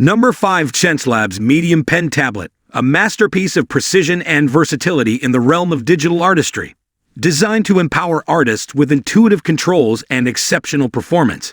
Number 5. SENSLABs Medium Pen Tablet, a masterpiece of precision and versatility in the realm of digital artistry. Designed to empower artists with intuitive controls and exceptional performance,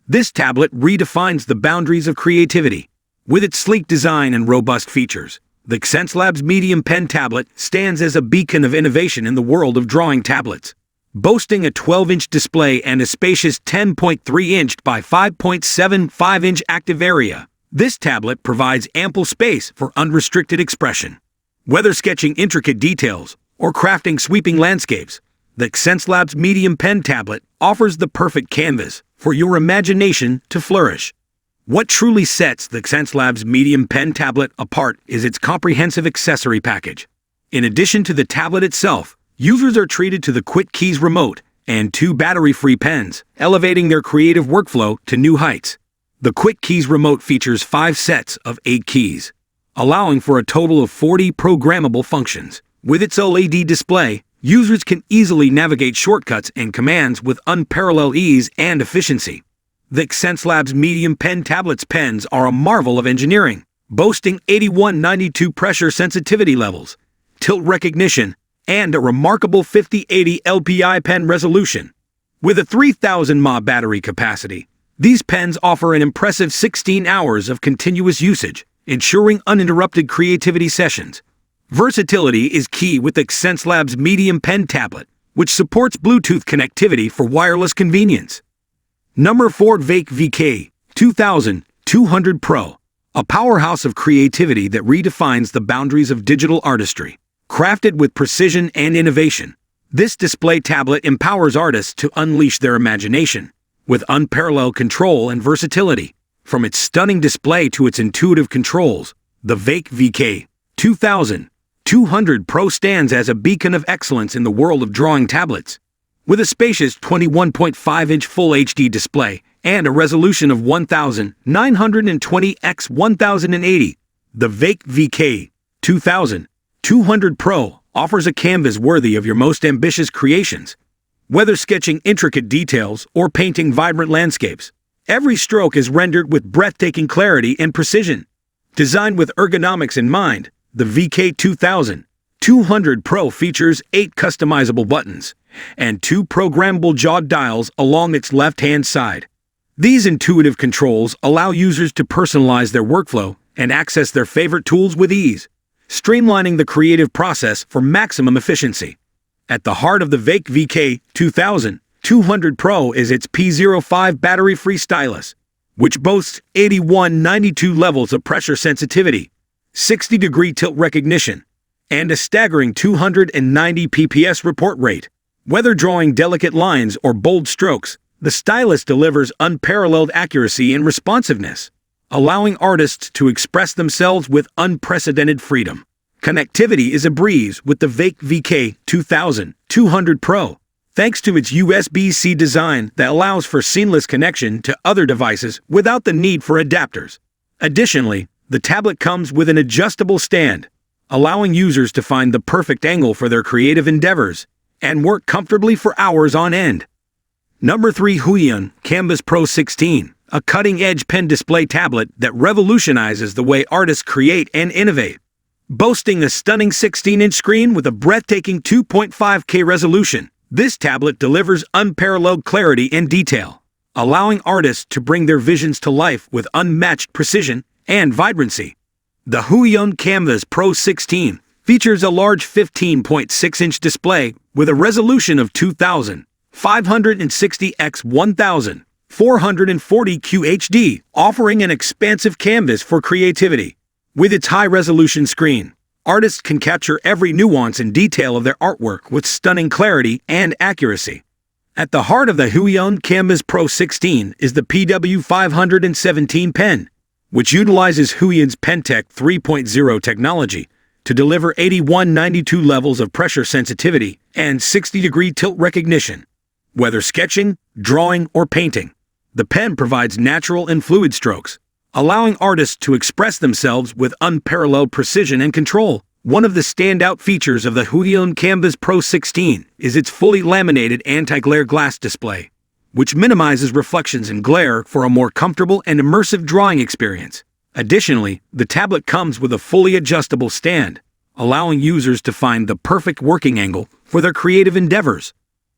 this tablet redefines the boundaries of creativity. With its sleek design and robust features, the Xencelabs Medium Pen Tablet stands as a beacon of innovation in the world of drawing tablets. Boasting a 12-inch display and a spacious 10.3-inch by 5.75-inch active area, this tablet provides ample space for unrestricted expression. Whether sketching intricate details or crafting sweeping landscapes, the Xencelabs Medium Pen Tablet offers the perfect canvas for your imagination to flourish. What truly sets the Xencelabs Medium Pen Tablet apart is its comprehensive accessory package. In addition to the tablet itself, users are treated to the Quick Keys remote and 2 battery-free pens, elevating their creative workflow to new heights. The Quick Keys remote features 5 sets of 8 keys, allowing for a total of 40 programmable functions. With its OLED display, users can easily navigate shortcuts and commands with unparalleled ease and efficiency. The Xencelabs Medium Pen Tablet's pens are a marvel of engineering, boasting 8192 pressure sensitivity levels, tilt recognition, and a remarkable 5080 LPI pen resolution. With a 3000 mAh battery capacity, these pens offer an impressive 16 hours of continuous usage, ensuring uninterrupted creativity sessions. Versatility is key with the Xencelabs Medium Pen Tablet, which supports Bluetooth connectivity for wireless convenience. Number 4. Veikk VK2200 Pro, a powerhouse of creativity that redefines the boundaries of digital artistry. Crafted with precision and innovation, this display tablet empowers artists to unleash their imagination with unparalleled control and versatility. From its stunning display to its intuitive controls, the Veikk VK2200 Pro stands as a beacon of excellence in the world of drawing tablets. With a spacious 21.5-inch Full HD display and a resolution of 1920 x 1080, the Veikk VK2200 Pro offers a canvas worthy of your most ambitious creations. Whether sketching intricate details or painting vibrant landscapes, every stroke is rendered with breathtaking clarity and precision. Designed with ergonomics in mind, the VK2200 Pro features 8 customizable buttons and 2 programmable jawed dials along its left-hand side. These intuitive controls allow users to personalize their workflow and access their favorite tools with ease, streamlining the creative process for maximum efficiency. At the heart of the Veikk VK2200 Pro is its P05 battery-free stylus, which boasts 8192 levels of pressure sensitivity, 60-degree tilt recognition, and a staggering 290 pps report rate. Whether drawing delicate lines or bold strokes, the stylus delivers unparalleled accuracy and responsiveness, allowing artists to express themselves with unprecedented freedom. Connectivity is a breeze with the Veikk VK2200 Pro, thanks to its USB-C design that allows for seamless connection to other devices without the need for adapters. Additionally, the tablet comes with an adjustable stand, allowing users to find the perfect angle for their creative endeavors and work comfortably for hours on end. Number 3. Huion Canvas Pro 16, a cutting-edge pen display tablet that revolutionizes the way artists create and innovate. Boasting a stunning 16-inch screen with a breathtaking 2.5K resolution, this tablet delivers unparalleled clarity and detail, allowing artists to bring their visions to life with unmatched precision and vibrancy. The Huion Canvas Pro 16 features a large 15.6-inch display with a resolution of 2560 x 1440 QHD, offering an expansive canvas for creativity. With its high-resolution screen, artists can capture every nuance and detail of their artwork with stunning clarity and accuracy. At the heart of the Huion Canvas Pro 16 is the PW517 pen, which utilizes Huion's PenTech 3.0 technology to deliver 8192 levels of pressure sensitivity and 60-degree tilt recognition. Whether sketching, drawing, or painting, the pen provides natural and fluid strokes, allowing artists to express themselves with unparalleled precision and control. One of the standout features of the Huion Canvas Pro 16 is its fully laminated anti-glare glass display, which minimizes reflections and glare for a more comfortable and immersive drawing experience. Additionally, the tablet comes with a fully adjustable stand, allowing users to find the perfect working angle for their creative endeavors.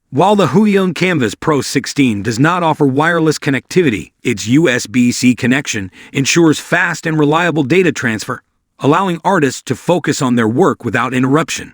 While the Huion Canvas Pro 16 does not offer wireless connectivity, its USB-C connection ensures fast and reliable data transfer, allowing artists to focus on their work without interruption.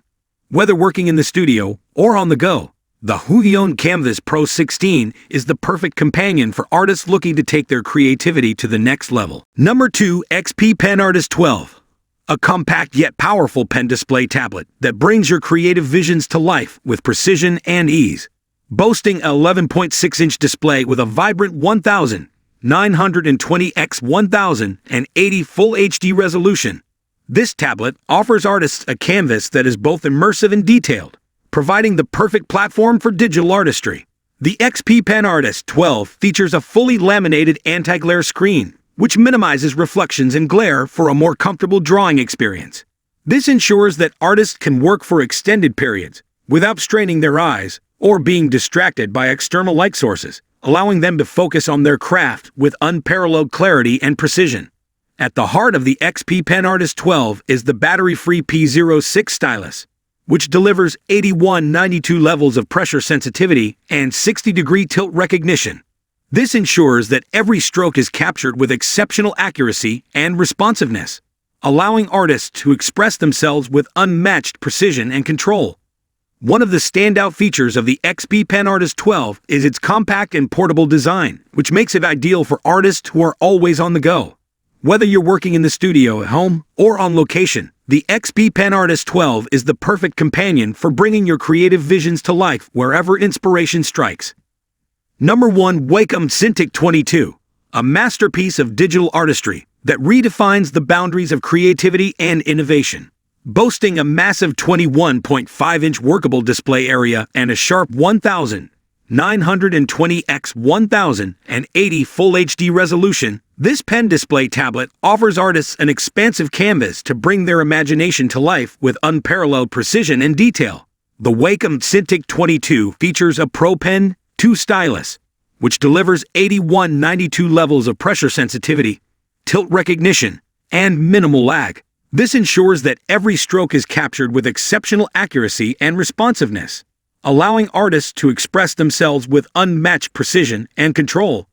Whether working in the studio or on the go, the Huion Canvas Pro 16 is the perfect companion for artists looking to take their creativity to the next level. Number 2. XP Pen Artist 12. A compact yet powerful pen display tablet that brings your creative visions to life with precision and ease. Boasting an 11.6-inch display with a vibrant 1920 x 1080 Full HD resolution, this tablet offers artists a canvas that is both immersive and detailed, providing the perfect platform for digital artistry. The XP Pen Artist 12 features a fully laminated anti-glare screen, which minimizes reflections and glare for a more comfortable drawing experience. This ensures that artists can work for extended periods without straining their eyes or being distracted by external light sources, allowing them to focus on their craft with unparalleled clarity and precision. At the heart of the XP Pen Artist 12 is the battery-free P06 stylus, which delivers 8192 levels of pressure sensitivity and 60-degree tilt recognition. This ensures that every stroke is captured with exceptional accuracy and responsiveness, allowing artists to express themselves with unmatched precision and control. One of the standout features of the XP Pen Artist 12 is its compact and portable design, which makes it ideal for artists who are always on the go. Whether you're working in the studio, at home, or on location, the XP Pen Artist 12 is the perfect companion for bringing your creative visions to life wherever inspiration strikes. Number 1. Wacom Cintiq 22, a masterpiece of digital artistry that redefines the boundaries of creativity and innovation. Boasting a massive 21.5-inch workable display area and a sharp 1920 x 1080 Full HD resolution, this pen display tablet offers artists an expansive canvas to bring their imagination to life with unparalleled precision and detail. The Wacom Cintiq 22 features a Pro Pen 2 stylus, which delivers 8192 levels of pressure sensitivity, tilt recognition, and minimal lag. This ensures that every stroke is captured with exceptional accuracy and responsiveness, allowing artists to express themselves with unmatched precision and control.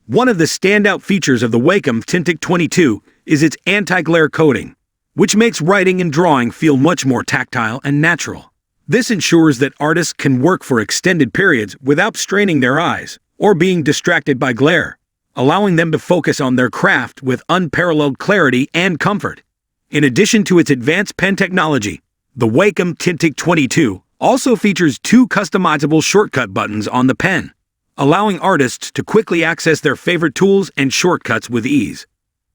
One of the standout features of the Wacom Cintiq 22 is its anti-glare coating, which makes writing and drawing feel much more tactile and natural. This ensures that artists can work for extended periods without straining their eyes or being distracted by glare, allowing them to focus on their craft with unparalleled clarity and comfort. In addition to its advanced pen technology, the Wacom Cintiq 22 also features 2 customizable shortcut buttons on the pen, allowing artists to quickly access their favorite tools and shortcuts with ease.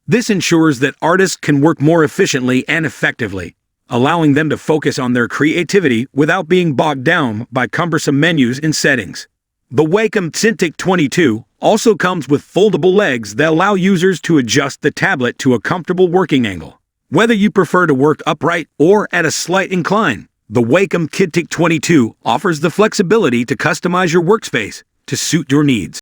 This ensures that artists can work more efficiently and effectively, allowing them to focus on their creativity without being bogged down by cumbersome menus and settings. The Wacom Cintiq 22 also comes with foldable legs that allow users to adjust the tablet to a comfortable working angle. Whether you prefer to work upright or at a slight incline, the Wacom Cintiq 22 offers the flexibility to customize your workspace to suit your needs.